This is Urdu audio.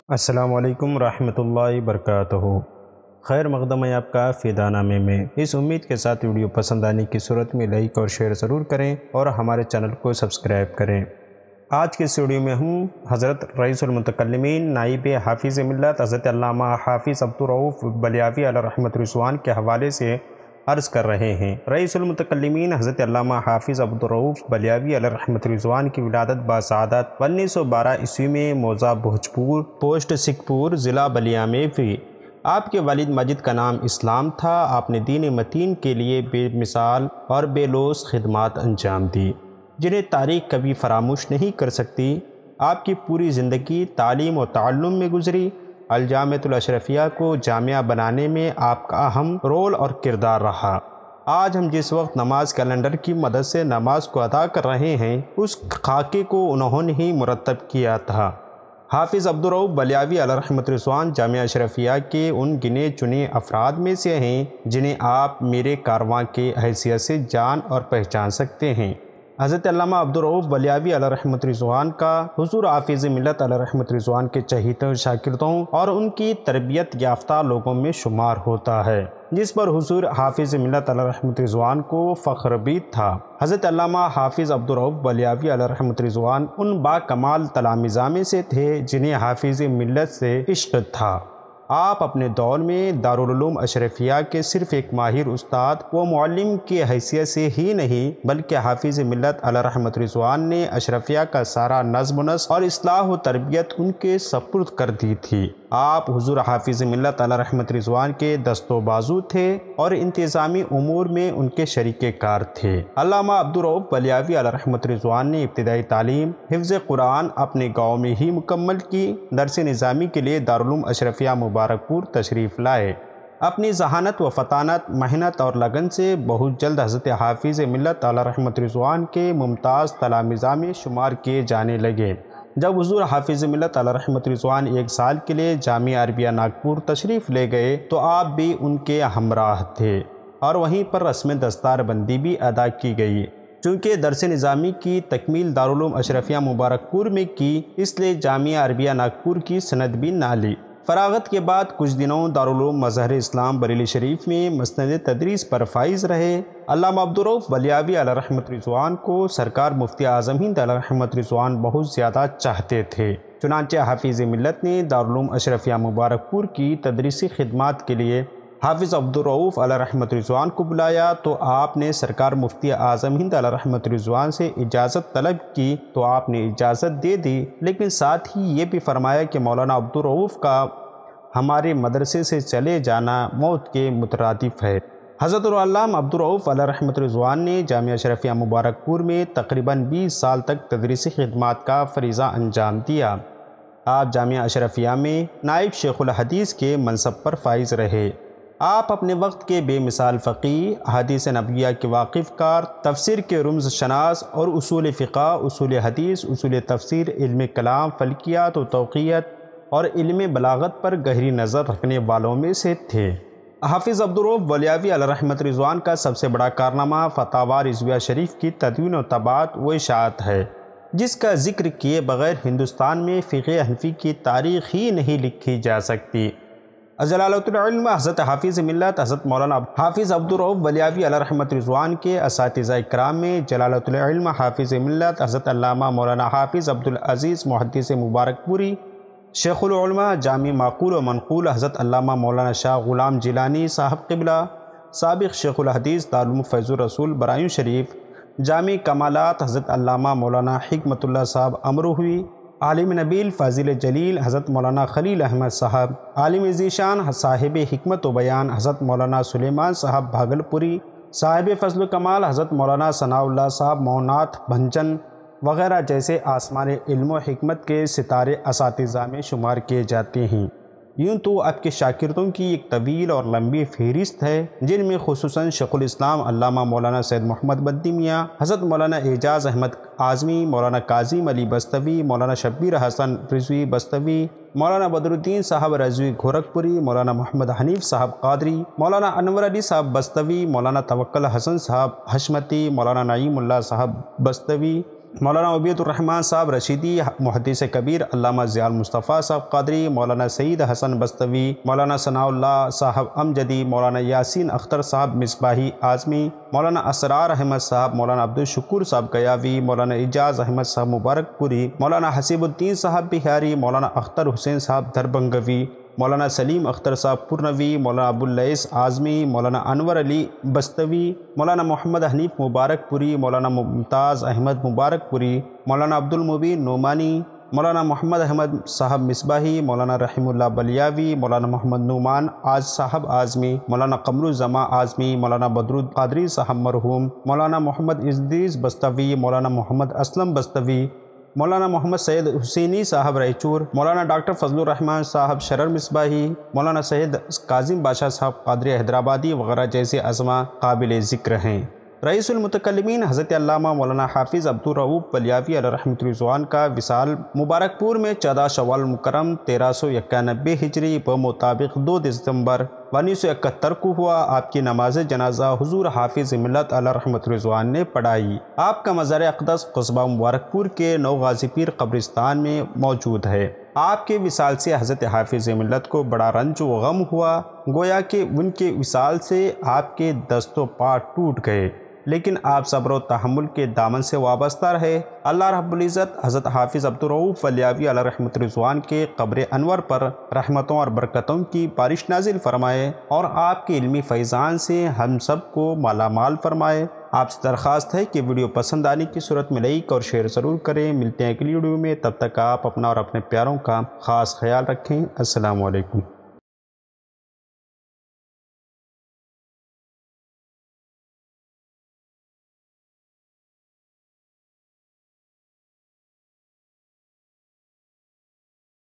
السلام علیکم ورحمۃ اللہ وبرکاتہ۔ خیر مقدم ہے آپ کا فدا نامے میں۔ اس امید کے ساتھ ویڈیو پسند آنے کی صورت میں لائک اور شیئر ضرور کریں اور ہمارے چینل کو سبسکرائب کریں۔ آج کے اس ویڈیو میں ہم حضرت رئیس المتکلمین نائب حافظ ملت حضرت علامہ حافظ عبدالرؤف بلیاوی علیہ رحمۃ رضوان کے حوالے سے عرض کر رہے ہیں۔ رئیس المتکلمین حضرت علامہ حافظ عبدالرؤف بلیاوی علیہ رحمۃ رضوان کی ولادت بسعادت 1912 عیسوی میں موضع بھوجپور پوسٹ سکھپور ضلع بلیا میں ہوئی۔ آپ کے والد ماجد کا نام اسلام تھا۔ آپ نے دین متین کے لیے بے مثال اور بے لوث خدمات انجام دی جنہیں تاریخ کبھی فراموش نہیں کر سکتی۔ آپ کی پوری زندگی تعلیم و تعلم میں گزری۔ الجامعۃ الاشرفیہ کو جامعہ بنانے میں آپ کا اہم رول اور کردار رہا۔ آج ہم جس وقت نماز کیلنڈر کی مدد سے نماز کو ادا کر رہے ہیں، اس خاکے کو انہوں نے ہی مرتب کیا تھا۔ حافظ عبدالرؤف بلیاوی علیہ رحمۃ رضوان جامعہ اشرفیہ کے ان گنے چنے افراد میں سے ہیں جنہیں آپ میرے کارواں کے حیثیت سے جان اور پہچان سکتے ہیں۔ حضرت علامہ عبدالرؤف بلیاوی علیہ رحمۃ رضوان کا حضور حافظ ملت علیہ رحمۃ رضوان کے چہیتے شاگردوں اور ان کی تربیت یافتہ لوگوں میں شمار ہوتا ہے، جس پر حضور حافظ ملت علیہ رحمۃ رضوان کو فخر بھی تھا۔ حضرت علامہ حافظ عبدالرؤف بلیاوی علیہ رحمۃ رضوان ان با کمال تلامذہ میں سے تھے جنہیں حافظ ملت سے عشق تھا۔ آپ اپنے دور میں دارالعلوم اشرفیہ کے صرف ایک ماہر استاد و معلم کی حیثیت سے ہی نہیں بلکہ حافظ ملت علیہ رحمۃ رضوان نے اشرفیہ کا سارا نظم و نسق اور اصلاح و تربیت ان کے سپرد کر دی تھی۔ آپ حضور حافظ ملت علیہ رحمۃ رضوان کے دست و بازو تھے اور انتظامی امور میں ان کے شریک کار تھے۔ علامہ عبدالرؤف بلیاوی علیہ رحمۃ رضوان نے ابتدائی تعلیم حفظ قرآن اپنے گاؤں میں ہی مکمل کی۔ درس نظامی کے لیے دارالعلوم اشرفیہ مبارکپور تشریف لائے۔ اپنی ذہانت و فطانت، محنت اور لگن سے بہت جلد حضرت حافظ ملت علیہ رحمۃ رضوان کے ممتاز تلامذہ میں شمار کیے جانے لگے۔ جب حضور حافظ ملت علیہ رحمۃ رضوان 1 سال کے لیے جامعہ عربیہ ناگپور تشریف لے گئے تو آپ بھی ان کے ہمراہ تھے اور وہیں پر رسم دستار بندی بھی ادا کی گئی۔ چونکہ درس نظامی کی تکمیل دارالعلوم اشرفیہ مبارکپور میں کی، اس لیے جامعہ عربیہ ناگپور کی سند بھی نہ لی۔ فراغت کے بعد کچھ دنوں دارالعلوم مظہر اسلام بریلی شریف میں مسند تدریس پر فائز رہے۔ علامہ عبدالرؤف بلیاوی علیہ رحمۃ رضوان کو سرکار مفتی اعظم ہند علیہ رحمۃ رضوان بہت زیادہ چاہتے تھے۔ چنانچہ حافظ ملت نے دارالعلوم اشرفیہ مبارکپور کی تدریسی خدمات کے لیے حافظ عبدالرؤف علیہ رحمۃ رضوان کو بلایا تو آپ نے سرکار مفتی اعظم ہند علیہ رحمۃ رضوان سے اجازت طلب کی تو آپ نے اجازت دے دی، لیکن ساتھ ہی یہ بھی فرمایا کہ مولانا عبدالرؤف کا ہمارے مدرسے سے چلے جانا موت کے مترادف ہے۔ حضرت العلامہ عبدالرؤف علیہ رحمۃ رضوان نے جامعہ اشرفیہ مبارکپور میں تقریباً 20 سال تک تدریسی خدمات کا فریضہ انجام دیا۔ آپ جامعہ اشرفیہ میں نائب شیخ الحدیث کے منصب پر فائز رہے۔ آپ اپنے وقت کے بے مثال فقیہ، احادیث نبویہ کے واقف کار، تفسیر کے رمز شناس اور اصول فقہ، اصول حدیث، اصول تفسیر، علم کلام، فلکیات و توقیت اور علم بلاغت پر گہری نظر رکھنے والوں میں سے تھے۔ حافظ عبدالرؤف بلیاوی علیہ رحمۃ رضوان کا سب سے بڑا کارنامہ فتاوی رضویہ شریف کی تدوین و طباعت و اشاعت ہے، جس کا ذکر کیے بغیر ہندوستان میں فقہ حنفی کی تاریخ ہی نہیں لکھی جا سکتی۔ جلالۃ العلم حضرت حافظ ملت حضرت مولانا حافظ عبدالرؤف بلیاوی علیہ رحمۃ رضوان کے اساتذہ کرام میں جلالۃ العلم حافظ ملت حضرت علامہ مولانا حافظ عبدالعزیز محدث مبارکپوری، شیخ العلماء جامع معقول و منقول حضرت علامہ مولانا شاہ غلام جیلانی صاحب قبلہ، سابق شیخ الحدیث دارالعلوم فیض الرسول برایوں شریف، جامع کمالات حضرت علامہ مولانا حکمت اللہ صاحب امروہوی، عالم نبیل فاضل جلیل حضرت مولانا خلیل احمد صاحب، عالم ذیشان صاحب حکمت و بیان حضرت مولانا سلیمان صاحب بھاگلپوری، صاحب فضل و کمال حضرت مولانا ثناء اللہ صاحب موناتھ بھنجن وغیرہ جیسے آسمان علم و حکمت کے ستارے اساتذہ میں شمار کیے جاتے ہیں۔ یوں تو آپ کے شاگردوں کی ایک طویل اور لمبی فہرست ہے، جن میں خصوصاً شیخ الاسلام علامہ مولانا سید محمد بدی میاں، حضرت مولانا اعجاز احمد اعظمی، مولانا کاظم علی بستوی، مولانا شبیر حسن رضوی بستوی، مولانا بدر الدین صاحب رضوی گورکھپوری، مولانا محمد حنیف صاحب قادری، مولانا انور علی صاحب بستوی، مولانا توکل حسن صاحب حشمتی، مولانا نعیم اللہ صاحب بستوی، مولانا عبید الرحمن صاحب رشیدی محدث کبیر، علامہ ضیاء المصطفیٰ صاحب قادری، مولانا سعید حسن بستوی، مولانا ثناء اللہ صاحب امجدی، مولانا یاسین اختر صاحب مصباحی اعظمی، مولانا اسرار احمد صاحب، مولانا عبدالشکور صاحب گیاوی، مولانا اعجاز احمد صاحب مبارک پوری، مولانا حسیب الدین صاحب بہاری، مولانا اختر حسین صاحب دربنگوی، مولانا سلیم اختر صاحب پرنوی، مولانا ابواللیث اعظمی، مولانا انور علی بستوی، مولانا محمد حنیف مبارک پوری، مولانا ممتاز احمد مبارک پوری، مولانا عبدالمبین نعمانی، مولانا محمد احمد صاحب مصباحی، مولانا رحم اللہ بلیاوی، مولانا محمد نعمان آج صاحب اعظمی، مولانا قمر الزماں اعظمی، مولانا بدرود قادری صاحب مرحوم، مولانا محمد ادریس بستوی، مولانا محمد اسلم بستوی، مولانا محمد سید حسینی صاحب ریچور، مولانا ڈاکٹر فضل الرحمن صاحب شرر مصباحی، مولانا سید کاظم بادشاہ صاحب قادری حیدرآبادی وغیرہ جیسے اسماء قابل ذکر ہیں۔ رئیس المتکلمین حضرت علامہ مولانا حافظ عبدالرؤوف بلیاوی علیہ رحمۃ رضوان کا وصال مبارک پور میں 14 شوال مکرم 1391 ہجری بمطابق 2 دسمبر 1971 کو ہوا۔ آپ کی نماز جنازہ حضور حافظ ملت علیہ رحمۃ رضوان نے پڑھائی۔ آپ کا مزار اقدس قصبہ مبارک پور کے نو غازی پیر قبرستان میں موجود ہے۔ آپ کے وصال سے حضرت حافظ ملت کو بڑا رنج و غم ہوا، گویا کہ ان کے وصال سے آپ کے دست و پا ٹوٹ گئے، لیکن آپ صبر و تحمل کے دامن سے وابستہ رہے۔ اللہ رب العزت حضرت حافظ عبدالرؤوف بلیاوی علیہ رحمۃ رضوان کے قبر انور پر رحمتوں اور برکتوں کی بارش نازل فرمائے اور آپ کے علمی فیضان سے ہم سب کو مالا مال فرمائے۔ آپ سے درخواست ہے کہ ویڈیو پسند آنے کی صورت میں لائک اور شیئر ضرور کریں۔ ملتے ہیں اگلی ویڈیو میں، تب تک آپ اپنا اور اپنے پیاروں کا خاص خیال رکھیں۔ السلام علیکم۔